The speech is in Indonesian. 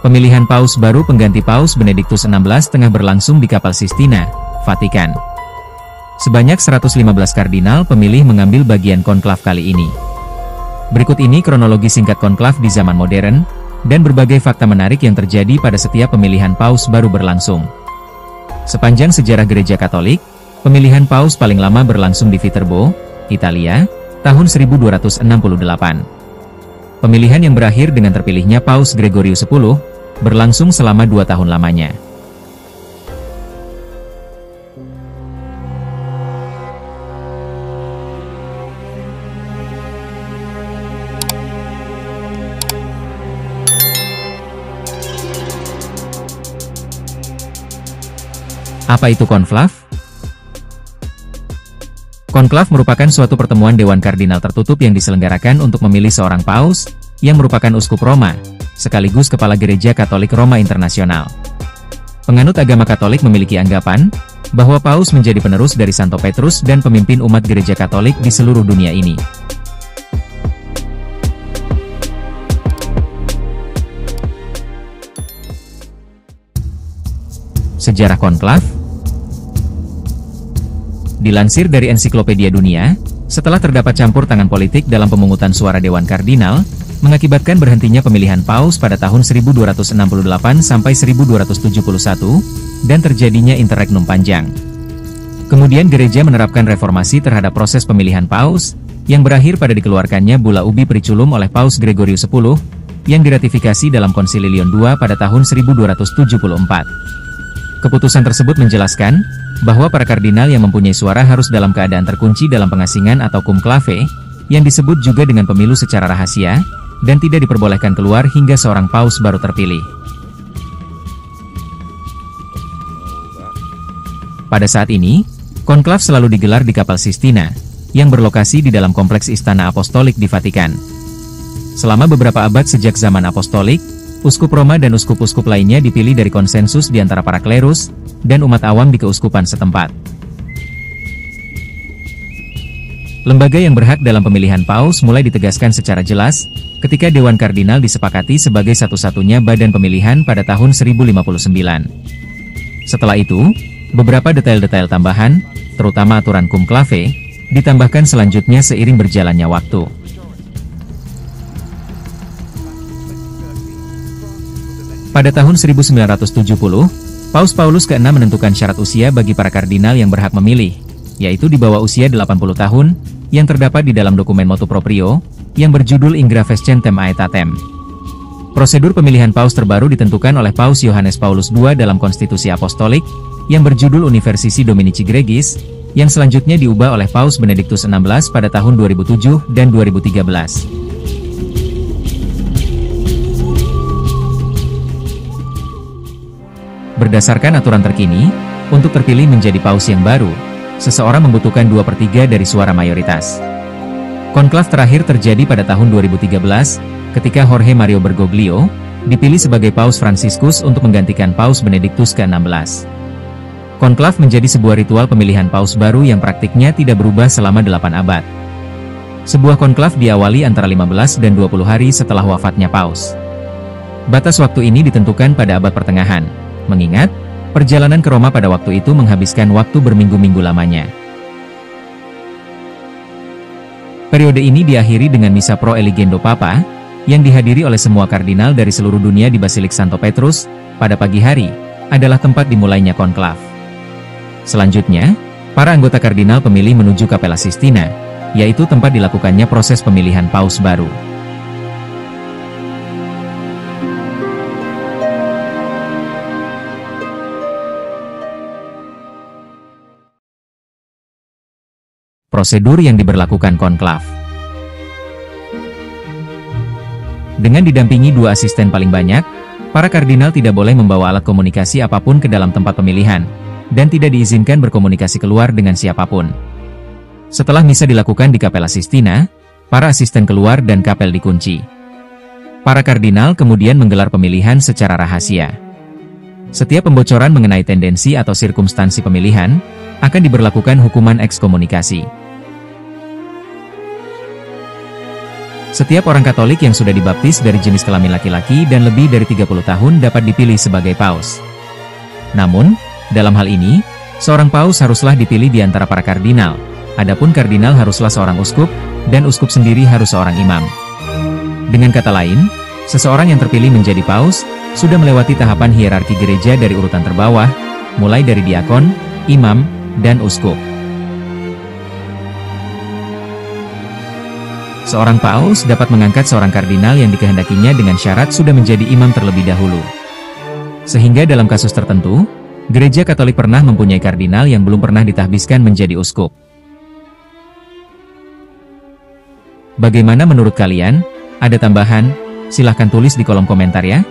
Pemilihan Paus baru pengganti Paus Benediktus XVI tengah berlangsung di Kapel Sistina, Vatikan. Sebanyak 115 kardinal pemilih mengambil bagian konklav kali ini. Berikut ini kronologi singkat konklav di zaman modern, dan berbagai fakta menarik yang terjadi pada setiap pemilihan Paus baru berlangsung. Sepanjang sejarah Gereja Katolik, pemilihan Paus paling lama berlangsung di Viterbo, Italia, tahun 1268. Pemilihan yang berakhir dengan terpilihnya Paus Gregorius X, berlangsung selama 2 tahun lamanya. Apa itu konklav? Konklav merupakan suatu pertemuan Dewan Kardinal tertutup yang diselenggarakan untuk memilih seorang paus, yang merupakan uskup Roma, sekaligus Kepala Gereja Katolik Roma Internasional. Penganut agama Katolik memiliki anggapan, bahwa paus menjadi penerus dari Santo Petrus dan pemimpin umat Gereja Katolik di seluruh dunia ini. Sejarah konklav. Dilansir dari Ensiklopedia Dunia, setelah terdapat campur tangan politik dalam pemungutan suara Dewan Kardinal, mengakibatkan berhentinya pemilihan Paus pada tahun 1268 sampai 1271, dan terjadinya interregnum panjang. Kemudian gereja menerapkan reformasi terhadap proses pemilihan Paus, yang berakhir pada dikeluarkannya Bulla Ubi Periculum oleh Paus Gregorius X, yang diratifikasi dalam Konsili Leon II pada tahun 1274. Keputusan tersebut menjelaskan, bahwa para kardinal yang mempunyai suara harus dalam keadaan terkunci dalam pengasingan atau kumklave, yang disebut juga dengan pemilu secara rahasia, dan tidak diperbolehkan keluar hingga seorang paus baru terpilih. Pada saat ini, konklav selalu digelar di Kapel Sistina, yang berlokasi di dalam kompleks Istana Apostolik di Vatikan. Selama beberapa abad sejak zaman apostolik, uskup Roma dan uskup-uskup lainnya dipilih dari konsensus di antara para klerus, dan umat awam di keuskupan setempat. Lembaga yang berhak dalam pemilihan paus mulai ditegaskan secara jelas, ketika Dewan Kardinal disepakati sebagai satu-satunya badan pemilihan pada tahun 1059. Setelah itu, beberapa detail-detail tambahan, terutama aturan kumklave, ditambahkan selanjutnya seiring berjalannya waktu. Pada tahun 1970, Paus Paulus ke-6 menentukan syarat usia bagi para kardinal yang berhak memilih, yaitu di bawah usia 80 tahun, yang terdapat di dalam dokumen motu proprio, yang berjudul Ingravescentem Aetatem. Prosedur pemilihan paus terbaru ditentukan oleh Paus Yohanes Paulus II dalam Konstitusi Apostolik, yang berjudul Universi Dominici Gregis, yang selanjutnya diubah oleh Paus Benediktus XVI pada tahun 2007 dan 2013. Berdasarkan aturan terkini, untuk terpilih menjadi paus yang baru, seseorang membutuhkan 2/3 dari suara mayoritas. Konklav terakhir terjadi pada tahun 2013, ketika Jorge Mario Bergoglio dipilih sebagai Paus Fransiskus untuk menggantikan Paus Benediktus ke-16. Konklav menjadi sebuah ritual pemilihan paus baru yang praktiknya tidak berubah selama 8 abad. Sebuah konklav diawali antara 15 dan 20 hari setelah wafatnya paus. Batas waktu ini ditentukan pada abad pertengahan, mengingat perjalanan ke Roma pada waktu itu menghabiskan waktu berminggu-minggu lamanya. Periode ini diakhiri dengan Misa Pro Eligendo Papa, yang dihadiri oleh semua kardinal dari seluruh dunia di Basilik Santo Petrus. Pada pagi hari, adalah tempat dimulainya konklav. Selanjutnya, para anggota kardinal pemilih menuju Kapela Sistina, yaitu tempat dilakukannya proses pemilihan paus baru. Prosedur yang diberlakukan konklav. Dengan didampingi 2 asisten paling banyak, para kardinal tidak boleh membawa alat komunikasi apapun ke dalam tempat pemilihan, dan tidak diizinkan berkomunikasi keluar dengan siapapun. Setelah misa dilakukan di Kapela Sistina, para asisten keluar dan kapel dikunci. Para kardinal kemudian menggelar pemilihan secara rahasia. Setiap pembocoran mengenai tendensi atau sirkumstansi pemilihan, akan diberlakukan hukuman ekskomunikasi. Setiap orang Katolik yang sudah dibaptis dari jenis kelamin laki-laki dan lebih dari 30 tahun dapat dipilih sebagai paus. Namun, dalam hal ini, seorang paus haruslah dipilih di antara para kardinal. Adapun kardinal haruslah seorang uskup, dan uskup sendiri harus seorang imam. Dengan kata lain, seseorang yang terpilih menjadi paus, sudah melewati tahapan hierarki gereja dari urutan terbawah, mulai dari diakon, imam, dan uskup. Seorang paus dapat mengangkat seorang kardinal yang dikehendakinya dengan syarat sudah menjadi imam terlebih dahulu. Sehingga dalam kasus tertentu, Gereja Katolik pernah mempunyai kardinal yang belum pernah ditahbiskan menjadi uskup. Bagaimana menurut kalian? Ada tambahan? Silahkan tulis di kolom komentar ya.